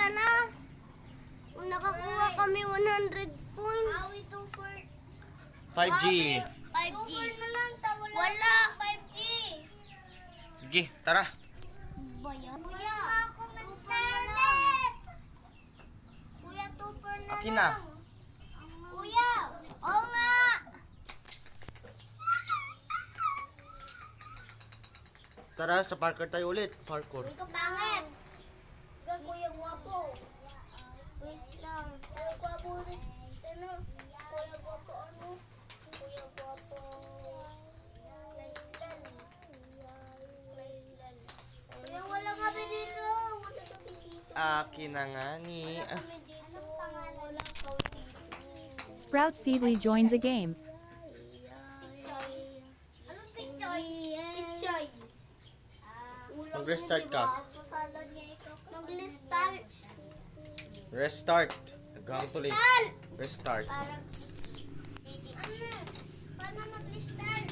ka na. Kung nakakuha kami 100 points. 5G. 5G. Wala. 5G. Sige, tara. Kuya, ako internet. Kuya, 2 na Akin na. Kuya. Oo nga. Tara, sa parkour tayo ulit. Parkour. Ikaw pangit. Ikaw kuya guwapo. Wait lang. Kuya guwapo ulit. Ano? Kuya guwapo ano? Kuya guwapo. Kuya wala kami dito. Wala kami dito. Akin na nga ni. Kami dito. Wala kami dito. Sprout Seedly joined the game. Anong pichay? Pichay. Mag-restart ka. Mag-restart. Restart. Nagkakang tuloy. Restart. Parang ano? Paano mag-restart?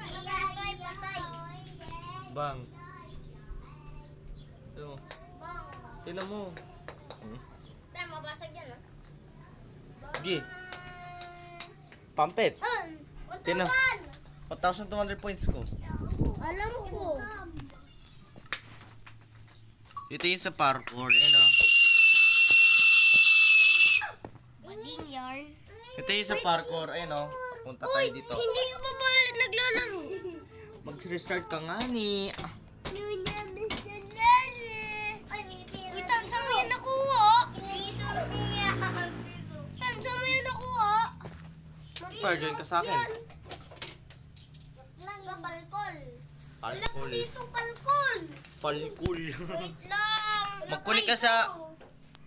Patay, patay. Bang. Ito. Tinan mo. Saan, mabasag yan, ah? Sige. Pampet. Tinan. 1,000. 1,200 points ko. Alam ko. Ito yung sa parkour. Ano? Maging yarn. Ito yung sa parkour. Ano? Punta tayo dito. Hindi ka pa ba naglalaro? Mag-restart ka nga ni. Ay, wait, saan mo yan nakuha? Saan mo yan nakuha? Pa-join ka sa akin. Balkol. Parkour. Dito balkol. Parkour. Wait lang. Magkulik ka sa...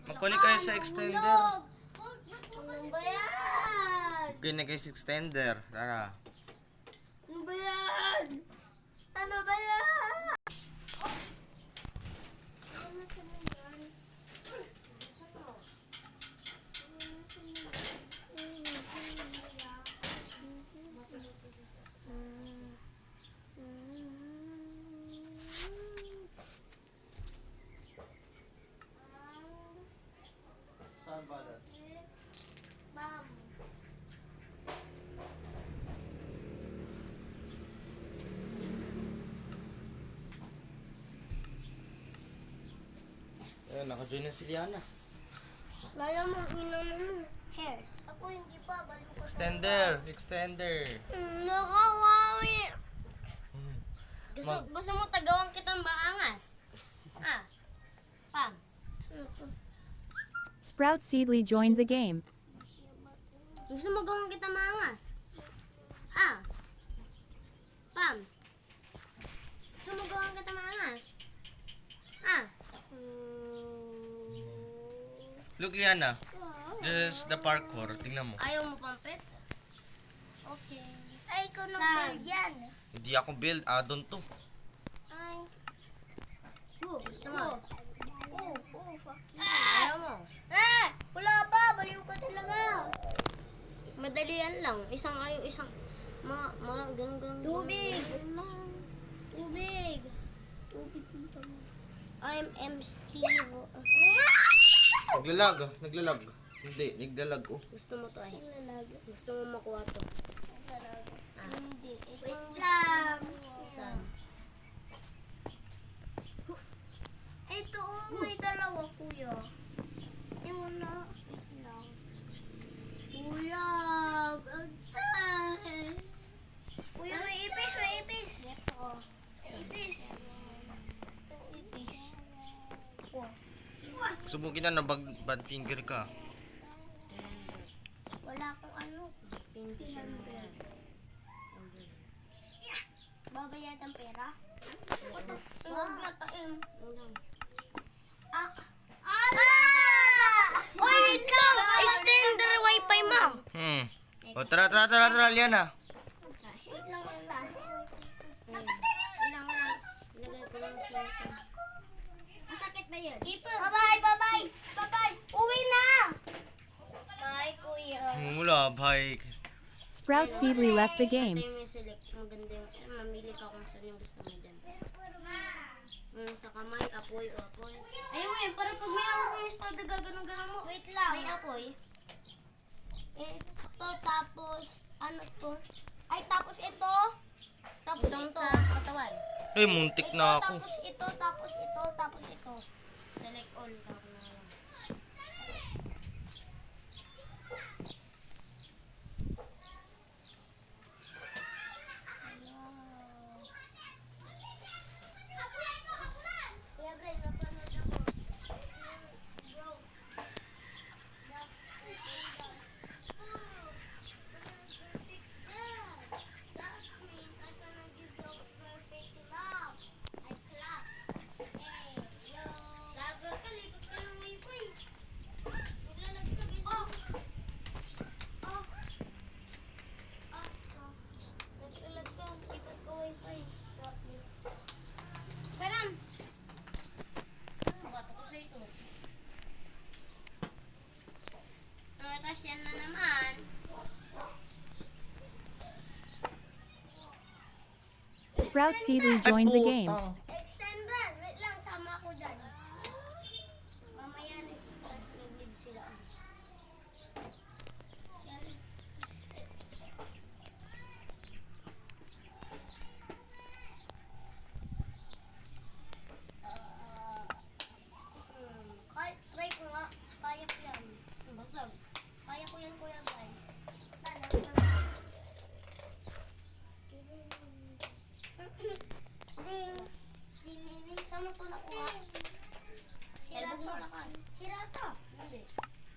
Magkulik kayo sa extender. Ano ba yan? Kunin kayo sa extender. Tara. Ano ba yan? Ano ba yan? Saan ba yan? Ma'am. Ayun, naka-join na si Liana. Lala mo, inang hairs. Ako hindi pa, balik ko. Extender. Extender. Nakawawi. Mag- Gusto mo tagawang kitang baangas? Ah. Pam. Sprout Seedly joined the game. Gusto mo gawang kitang maangas? Ah. Pam. Gusto mo gawang kitang maangas? Ah. Look, Liana. This is the parkour. Tingnan mo. Ayaw mo pampit? Okay. Ay, ikaw nag-build yan. Hindi ako build. Add-on to. Ay. Gusto mo? Fuck you. Ayaw mo? Wala pa. Baliw ka talaga. Madalian lang. Isang mga ganun. Tubig. Tubig. I'm M. Steve. Naglalag. Naglalag. Hindi. Naglalag. Oh. Gusto mo to eh. Gusto mo makuha to. Hindi. Wait lang. Saan? Ito may dalawa kuya. Yung na. Kuya, agtay. Kuya, may ipis, may ipis. Ipis. Subukin na bad finger ka. Wala akong ano. Pintihan babayad ang pera? Huwag na taim. Oy, wait lang! Extender wifi mo! O, tara, Liana. Wait lang. Ilagay ko lang siya ito. Masakit ba yun? Bye-bye! Uwi na! Bye, kuya. Mula, bye. Sprout Seedly left the game. Ito yung select. Maganda yung... mamili ka kung saan yung gusto mo dyan. Sa kamay, apoy. Ayun nagaganon-ganon mo. Wait lang. May apoy. Ito, tapos, ano to? Ay, tapos ito. Tapos Itong ito. sa katawan. Ay, muntik na ako. Tapos ito, tapos ito, tapos ito. Select all. Tawag na lang. Kuya Bray, napanood ako. Bro. Saram! Bato ko sa ito. Tapos yan na naman. Sprout Seedly joined the game. Extender! Wait lang, sama ko dyan. Mamaya na sila. Nag-live sila. Try ko nga. Kaya ko yan. Basag. Kaya ko yan, Kuya Bray. Ding! Ding! Saan mo ito nakuha? Sira Elbow to. mo lakas. Sira to. Hindi.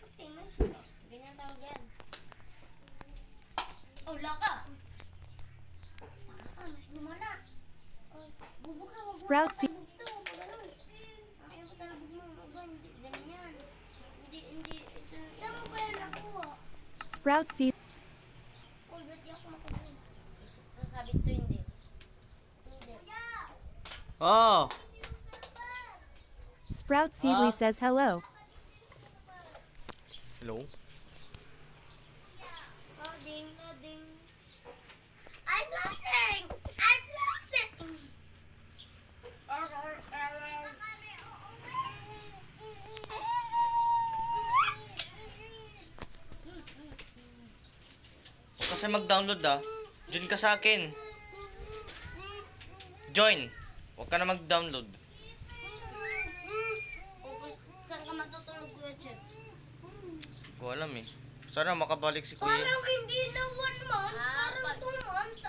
Okay, may sira. Ganyan tawag yan. Oh, laka! Mas lumala. Bubuka, bubuka. Sprout Ito, ganun. Ayaw ko talaga bumaba. Hindi, ganyan. Hindi. Ito. Saan mo ba yan nakuha? Sprout Seed. Uy, ba't di ako makuha? Sasabit to hindi. Oh! Sprout Seedly says hello. Hello? Loading, loading. I'm loading! I'm loading! Kasi mag-download ah. Join ka sa akin. Join. Huwag ka na mag-download. Saan ka matutulog, Kuya Chef? Ko alam eh. Sana makabalik si Kuya. Parang hindi na 1 month. Parang 2 months.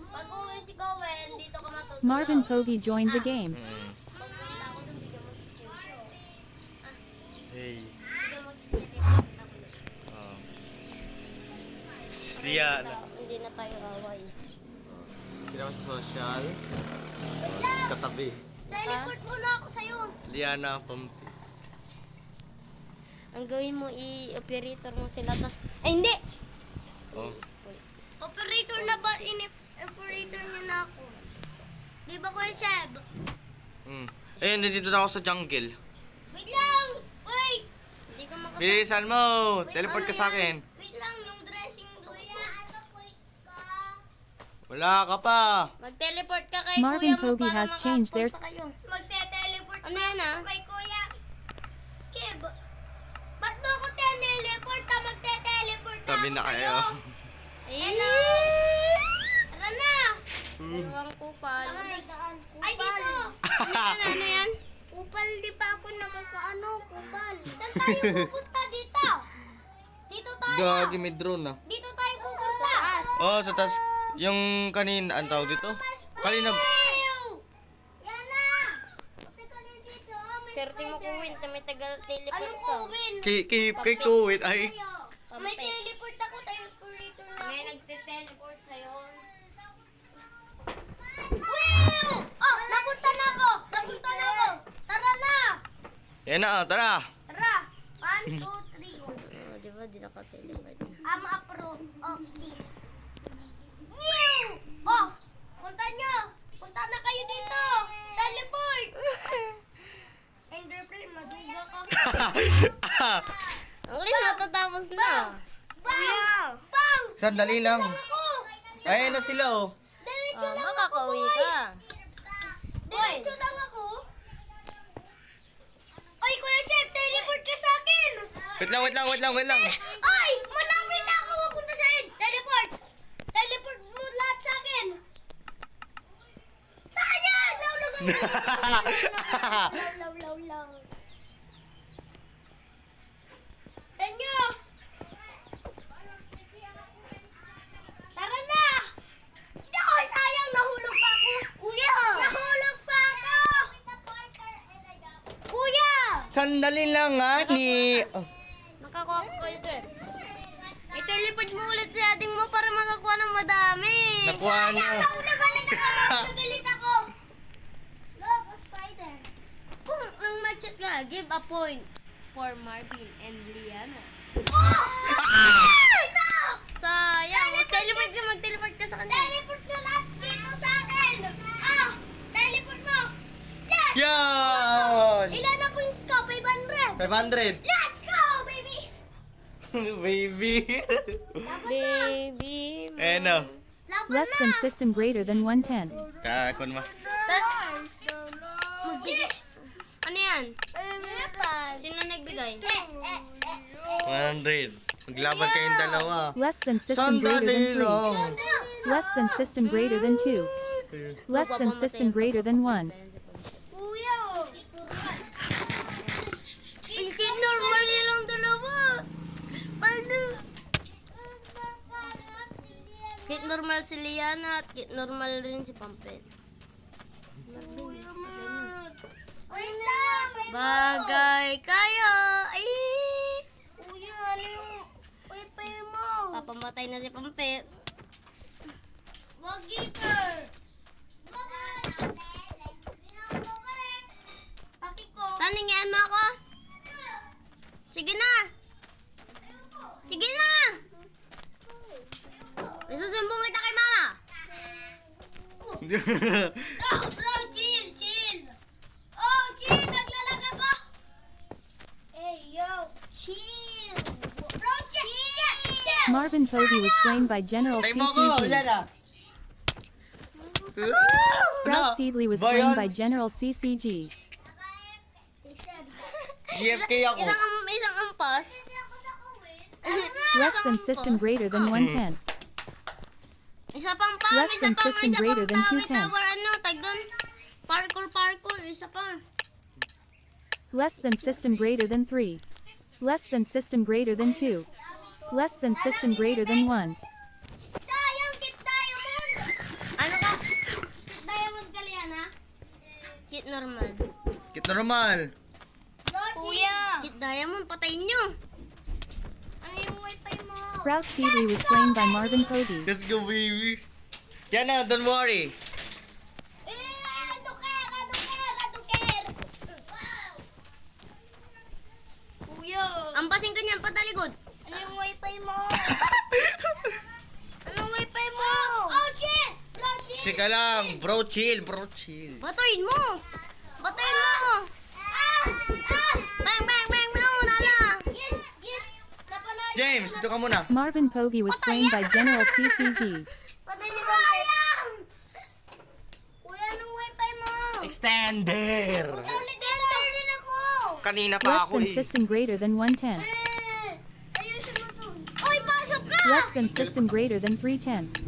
Pag-uwi si Cowen, dito ka matutulog. Marvin Pogi joined the game. Pagpunta ako doon, bigyan mo si Chef. Hey. Bigyan mo si Chef. Oh. Lian. Hindi na tayo away. Kailangan sa social. Katabi. Teleport muna ako sa'yo. Liana from... Ang gawin mo, i-operator mo sila, tas... Ay, hindi! Oh. Spoil. Operator na ba? Operator niya na ako. Di ba, Kuya Cheb? Ayun, nandito na ako sa jungle. Wait lang! Wait! Hindi ka makasama. Bilisan mo! Teleport ka sa akin. Wait lang, yung dressing room. Kuya, ano points ka? Wala ka pa. Mag-teleport ka kay Marvin kuya mo Pogi para has changed their- makapunta kayo. Magte-teleport Ano yan, ah? kay Kuya. Kib, ba't mo ako teleport ka? Magte-teleport Sabi ako na kayo. sa'yo. Hello! Tara na! Dalawang kupal. Ay, dito! Ano yan? Kupal, di pa ako nakakaano, kupal. Saan tayo pupunta dito? Dito tayo. Gagi, may drone ah. Dito tayo pupunta. Oh, sa taas. Yung kanina, ang tawag dito? Kanina. Yan na! Punta ka na dito. May Swerte mo kuwin, may taga-teleport Anong ka. kuwin? Kay Kuwait ay. May teleport ako tayo operator na. May nagte-teleport sa'yo. Wow! Oh, napunta na ako! Napunta na ako! Tara na! Yan na, tara. Tara! 1, 2, 3. Oh, di ba? Di naka-teleport. I'm approve of this. Mew! Oh! Punta nyo! Punta na kayo dito! Teleport! Enderpearl, maduga ka. Ang rin, natatapos na. Bang! Bang! Sandali lang. Ako! Ayun na sila oh. Diretso Oh, lang ako, makakauwi boy. ka. Diretso lang ako. wait lang. Ay! Malapit na ako mapunta sa akin! Teleport! Teleport mo lahat sa akin! Saan yan? Law. Tanyo! Tara na! Ay, sayang! Nahulog pa ako! Kuya! Nahulog pa ako! Kuya! Sandali lang nga ni... Nakakuha ko kayo ito eh. I-teleport mo ulit sa ating mo para makakuha ng madami. Nakuha niya. Nagalit ako! Look, a spider! Kung ang matchat nga, give a point for Marvin and Liana. Oh! Ito! Sayang, mag-teleport ka sa kanila. Teleport mo lahat dito sa akin! Ah! Teleport mo! Yes! Yan! Ilan na points ko? 500! 500. Let's go, baby! Baby. Baby. Ano? Laban Less than system greater than 110. Kakon mo. Tas, Yes! ano yan? Sino nagbigay? 100. Maglaban kayong dalawa. Less than system greater Sandali than 3. lang. Less than system greater than 2. Less than system greater than 1. Kuya! Kid normal nilang dalawa. Paldo. Kid normal si Liana at kid normal rin si Pampet. Wait lang! Bagay kayo. Ay! Kuya, ano yung wifi mo? Papamatay na si Pampet. Wag giver! Pati ko. Taningian mo ako? Sige na. Sige na. Isusumbong kita kay mama. Bro, chill! Oh, chill! Naglalag ako! Hey, yo! Chill! Bro, chill! Marvin Povey was slain by General Time mo ko. CCG. Yan ah. Sprout Seedley was slain by General CCG. GFK ako. Isang ampas. Less than system greater than 110. Isa pang pa. Less Isa than pa. system Isa greater pang than tawid 2 na tenths. ano. Tag doon. Parkour. Isa pa. Less than system greater than 3. Less than system greater than 2. Less than system greater than 1. Sayang, kit diamond! Ano ka? Kit diamond ka, Liana? Kit normal. Kit normal. Kuya! Kit diamond, patayin nyo. Ano yung wifi mo? Sprout Seedley was slain by Marvin Povey. Let's go, baby. Yan na, don't worry. Aduker! Kuya! Ampasin ka niyan, patalikod. Ano yung wifi mo? Anong wifi mo? Oh, chill! Bro, chill! Sika lang. Bro, chill. Batuin mo. Bang. Una na. Yes! Napanay! James, dito ka muna. Marvin Povey was slain by General CCG. Patayin niyo. Sayang! Kuya, anong wifi mo? Extender. Extender din ako! Kanina pa Less ako than eh. system greater than 110. Ayusin mo to. Oy, pasok ka! Less than system greater than 3 tenths.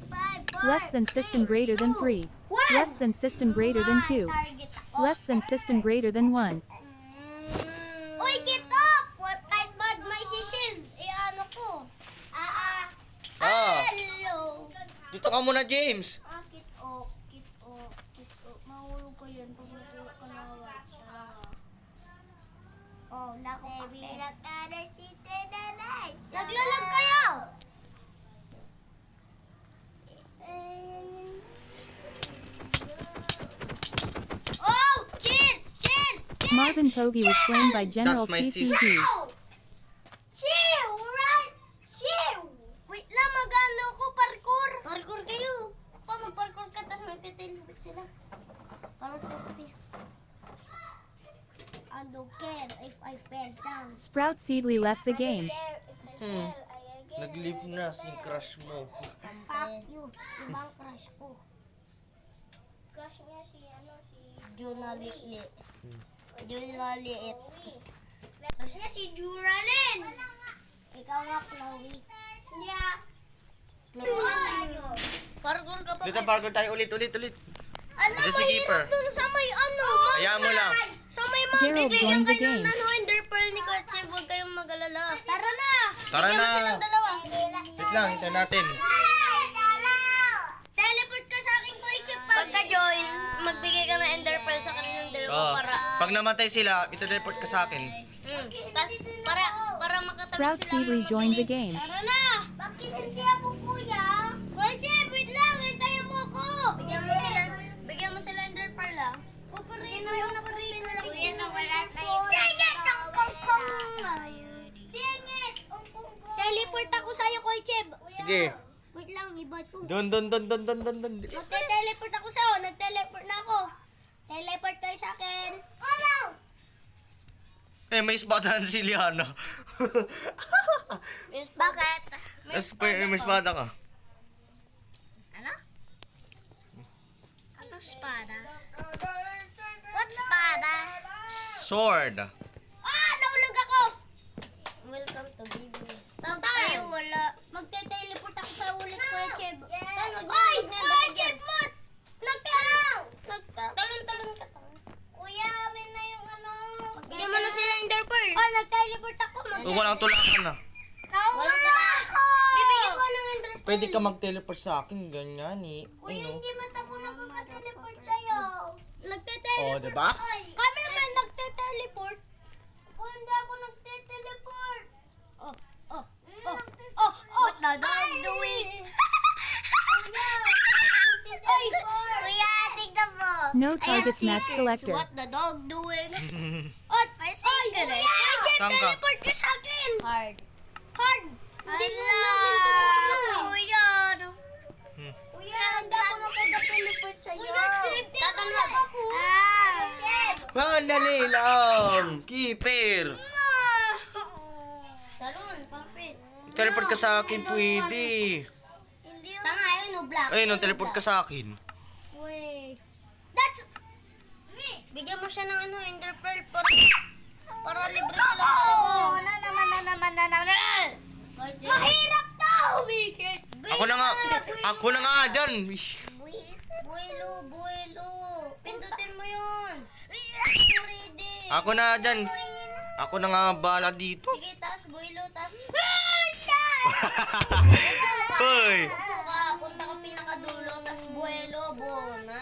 5, Less than system greater than 3. Less than system greater than 2. Less than system greater than 1. Uy, get up! What type bag may shield? Ano ko? Ah, Hello! dito ka muna, James. Kit o. Mahulog ko yun pag nasulat ko na Oh, lako pa. Naglalag kayo! Oh! Chill! Marvin Povey was slain by General That's my CCG. Chill! Right? Chill! Wait lang, mag-ano ko, parkour. Parkour kayo. Mag-parkour ka, tapos magtiteleport sila. Parang safety. I don't care if I fell down. Sprout Seedley left the game. Nag-leave na si crush mo. Fuck you. Ibang crush ko. Crush niya si Junaliit. Joey. Niya si Juralyn. Ikaw nga, Chloe. Hindi ah. Tayo. Parkour ka pa. Dito, parkour tayo ulit. Alam, Dito si Keeper. mahirap dun sa may ano. Hayaan mo lang. Sa may Gerald mountain, bigyan joined the kayo ng game. Ender Pearl ni Coach. Huwag kayong mag-alala. Tara na. Tara Bigyan mo na. silang dalawa. Wait lang, hintayin natin. Teleport ka sa akin, Coach. Pagka-join, magbigay ka ng Ender Pearl sa kanilang dalawa Oh, para... pag namatay sila, ito-teleport ka sa akin. Tas, para makatawid Sprout sila C ng rejoined the mabilis. game. Tara na. Bakit hindi ako, kuya? Coach, wait lang. Hintayin mo ako. Bigyan mo sila Ender Pearl, ah. Operate mo yung operator. Kuya, nawala tayo. Dang it! Ang kongkong! Dang it! Ang kongkong! Teleport ako sa'yo, Coach. Sige. Wait lang, iba to. Don. Magte-teleport ako sa'yo. Nag-teleport na ako. Teleport kayo sa akin. Oh no! Eh, may spadahan si Liana. Bakit? May espada ka. Ano? Ano espada? What espada? Sword. Ah! Naulog ako! Welcome to Bibi. Tayo, wala. Magte-teleport ako sa ulit, Kuya Cheb. Ay! Kuya Cheb mo! Talon ka. Kuya, amin na yung ano. Bigyan mo na sila Ender Pearl. Oh, nag-teleport ako. Huwag walang tulakan na. Walang tala ako! Bibigyan ko ng Ender Pearl. Pwede ka mag-teleport sa akin, ganyan eh. Kuya, Ano? hindi man ako nakaka-teleport sa'yo. Nagte-teleport. Oh, diba? Kami naman nagte-teleport. Kung hindi ako nagte-teleport. What the dog doing? Kuya, tignan mo. No I have targets match secrets. selector. What the dog doing? What? My secret. Kuya, Saan ka? teleport ka sa akin. Hard. Hindi na namin ito. Kuya. Kuya, hindi ako nakaka-teleport sa'yo. Kuya, Chip, tatanong ako. Chip! Dali lang. Keeper. Talon, pampit. Teleport ka sa akin, pwede. Tanga, ayun, no, black. Ayun, no, teleport ka sa akin. Wait. That's... Bigyan mo siya ng ano, Ender Pearl para libre silang dalawa. Mahirap to! Bisit! Ako na nga dyan. Buelo. Pindutin mo yun. Ready. Ako na dyan. Ako na nga bala dito. Sige, taas buelo, taas. Hoy. Punta ka pinakadulo, taas buelo, bona.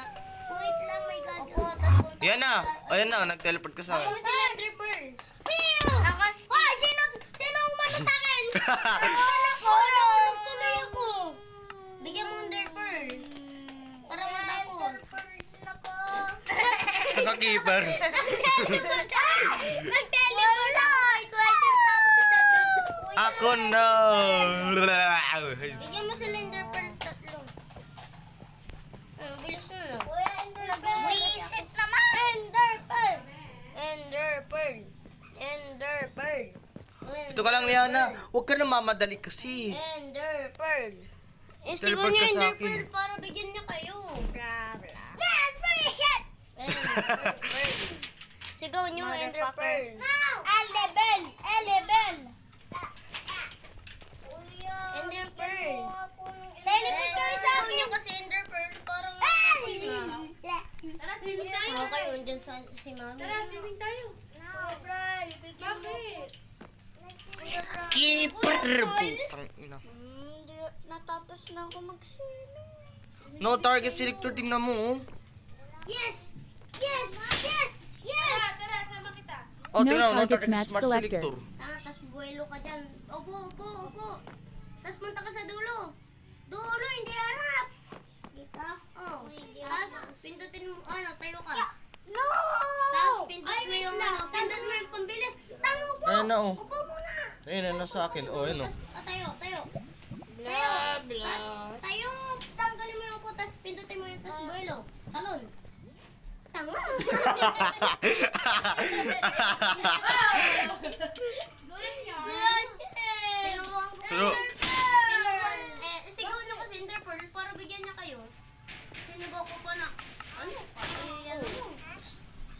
Wait lang, may gagawin. Opo, taas punta Yan na. Ayan na, nag-teleport ka sa Ako akin. si Ender Pearl. Hoy, sino umano sa akin? Ako, nahulog tuloy ako. Bigyan mo Ender Pearl. Para matapos. Naka-keeper. Nag-teleport na. Ako na. Bigyan mo sila Ender Pearl tatlo. Bilis mo na. Kuya, Wisit naman! Ender Pearl! Ito ka lang, Liana. Huwag ka na mamadali kasi. Ender Pearl! Teleport ka sa Ender akin. Pearl para bigyan niya kayo. Blah, blah. shit! Ender Pearl. Sigaw niyo Ender Pearl. No! 11! Kuya, Ender Pearl. ako ng Teleport kayo sa akin niyo kasi Ender Pearl para makapagsin na. Tara, swimming tayo. Okay, andyan si Mami. swimming tayo. Bray, bigyan mo. Keeper. Putang ina. Hindi, natapos na ako mag-swimming. No target selector, tingnan mo. Oh. Yes! Tara, sama kita. Oh, No tingnan mo, no targets target match smart selector. selector. Tas buwelo ka dyan. Opo. Tas punta ka sa dulo. Dulo, hindi harap. Dito? Oo. Tas pindutin mo, tayo ka. No! Tas pindut mo yung pindut mo yung pambilis. Tango po! Ayun na, oh. Upo muna. Ayun na, nasa akin. Oh, ayun, oh. Tas, tayo. Tas, tayo. Tanggalin mo yung upo, tas pindutin mo yung tas buwelo. Talon. Tanga. Tinuruan ko. Sigaw nyo kasi Ender Pearl para bigyan niya kayo. Sinugaw ko pa na. Ano?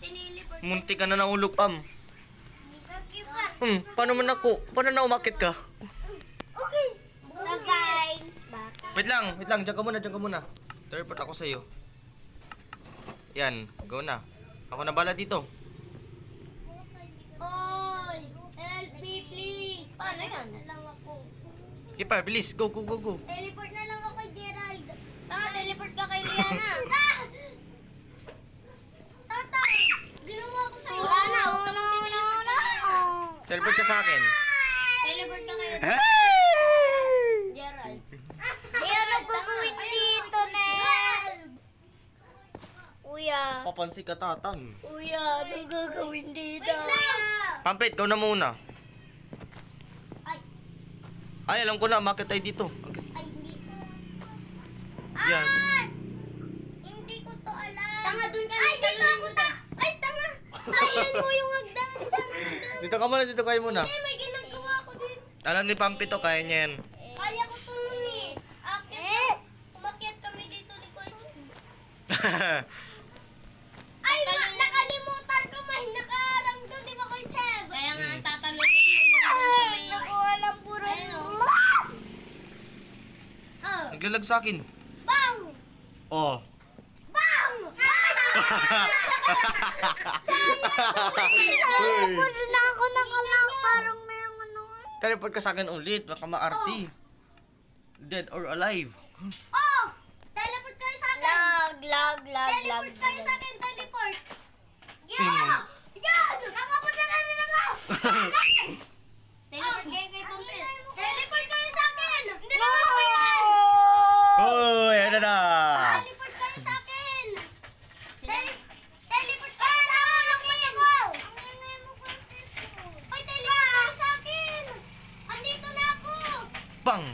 Pinili pa. Munti ka na naulog, Pam. Paano man ako? Paano na umakit ka? Okay. So guys, back. Wait lang. Diyan ka muna. Teleport ako sa'yo. Yan, go na. Ako na bala dito. Oy, help me please. Paano yan? Lang ako. Kipar, bilis. Go. Teleport na lang ako kay Gerald. Teleport ka kay Liana. Tatay, ginawa ko sa'yo. Wala na, huwag ka lang teleport ka. Teleport ka sa akin. Teleport ka kay Ha? Gerald. Kaya nagugawin dito, Nel. Kuya. Papansi ka, tatang. Kuya, ano gagawin dito? Pampit, go na muna. Ay. Ay, alam ko na. Umakit tayo dito. Okay. Ay, hindi ko. Yan. Hindi ko to alam. Tanga, dun ka Ay, na dito ako ta. Ay, tanga. Ayan mo yung hagdan. Dito kayo muna. Ay, may ginagawa ko dito. Alam ni Pampit to, kaya niya yan. Kaya ko to nun eh. Akit. Umakyat kami dito ni Kuya. Ay, nakalimutan ko. May nakaharang doon. Di ba, Kuya Cheb? Kaya nga, tatalunin mo yung dun sa may... Nakuha ng puro. Oh. Naglalag sa akin. Bang! Oh. Bang! Puro na ako nakalang. Parang may ano. Teleport ka sa akin ulit. Baka ma-RT. Dead or alive. Oh! Teleport kayo sa akin. Lag. Teleport kayo sa akin. Teleport. Yeah! Yan! Nakapunta na rin ako! Teleport kayo kay Pampit. Teleport kayo sa akin! Hindi na ako yan! Oh, yan na. Teleport kayo sa akin! Teleport kayo sa akin! Oy, teleport kayo sa akin! Andito na ako! Bang.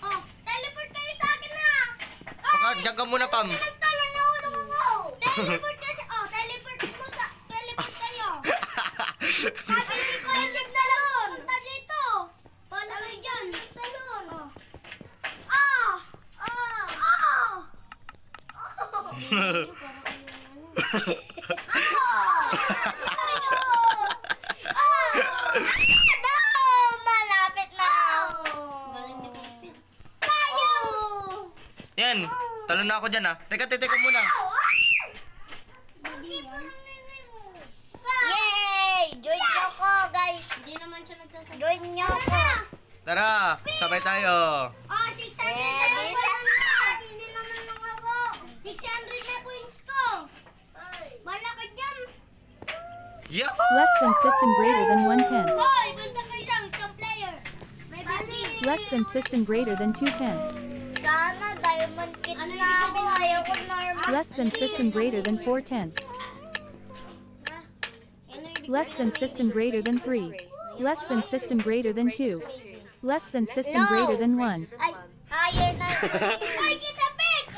Oh, teleport kayo sa akin na! Baka dyan ka muna, Pam. Nagtalon na ako ng ako! Teleport kasi, oh, teleport mo sa, teleport kayo! Sabi ni Kuya Cheb na lang punta dito! Wala kayo dyan! Talon! Ah! Malapit na! Galing ni Pampit. Tayo! Yan. Talon na ako dyan, ha. Teka muna. Yay! Join nyo ko, guys. Hindi naman siya nagsasabi. Join nyo ko. Tara, sabay tayo. Oh, 600 na points. Hindi naman lang ako. 600 na points ko. Wala ka dyan. Yahoo! Less than system greater than 110. Hoy, banda kayo dyan. Isang player. May bali. Less than system greater than 210. Sana diamond kit na ako. Ayoko normal. Less than system greater than 410. Less than system greater than 3. Less than system greater than 2. Less than system greater than 1. Ay, higher na. Ay, kit effect.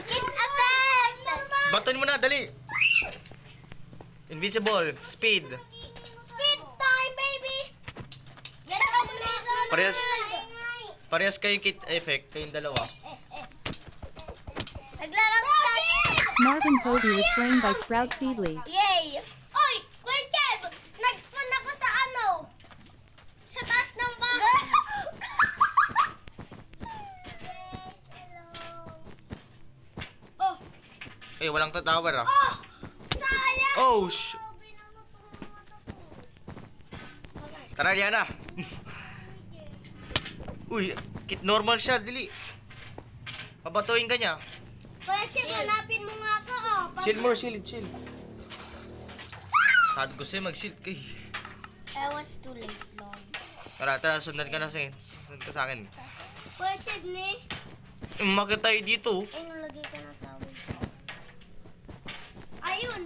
Kit effect. Baton mo na, dali. Invincible. Speed. Speed time, baby. Yan ako na. Parehas kayong kit effect. Kayong dalawa. Naglalaro tayo. Marvin Cody was slain by Sprout Seedley. Yay! Oy! Kuya Cheb! Nagpun ako sa ano? Sa taas ng bahay. Oh! Eh, walang tower, ah. Oh! Sayang! Oh, Tara, Diana. Uy, kit normal siya, dili. Pabatuin ka niya. Kuya Cheb, hanapin mo nga ako. Oh. Shield more, shield. Sabi ko sa'yo, mag-shield kay. I was too late, Lord. Tara, sundan ka na sa'yo. Sundan ka sa akin. Kuya Cheb, ni? Umakit tayo dito. Ay, nalagay ka ng tawag. Ayun!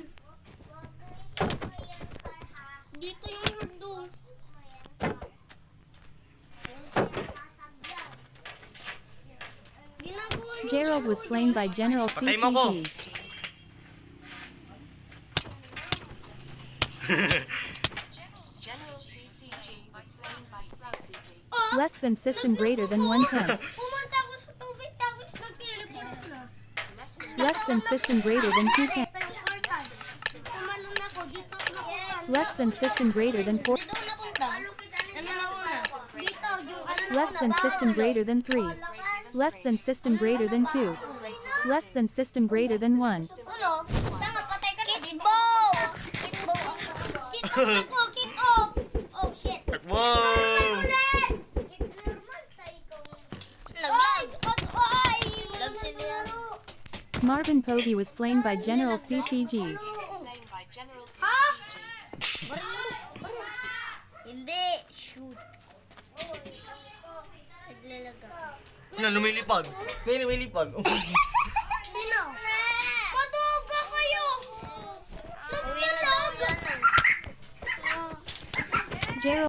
Dito yung mundo. Ginagawa niyo. Gerald was slain by General Patay mo ko. CCG. Oh, Less than system greater than 110. pumunta ako sa tubig tapos nag-teleport na. Less than system greater than 210. Tumalon ako dito. Less than system greater than 4. Dito na Less than system greater than 3. Less than system greater than 2. Less than system greater than 1. Ano? Tama, patay ka na. Kitbo! Kitbo. Kit off ako, kit off. Oh, shit. Wow! Ulit! Normal sa ikaw. Naglag. Ay! Lag sila. Marvin Povey was slain by General CCG. Ha? Hindi. Shoot. Naglalaga. Na, lumilipad. Ngayon, lumilipad. Sino? Paduga kayo! Uwi na daw yan. Gerald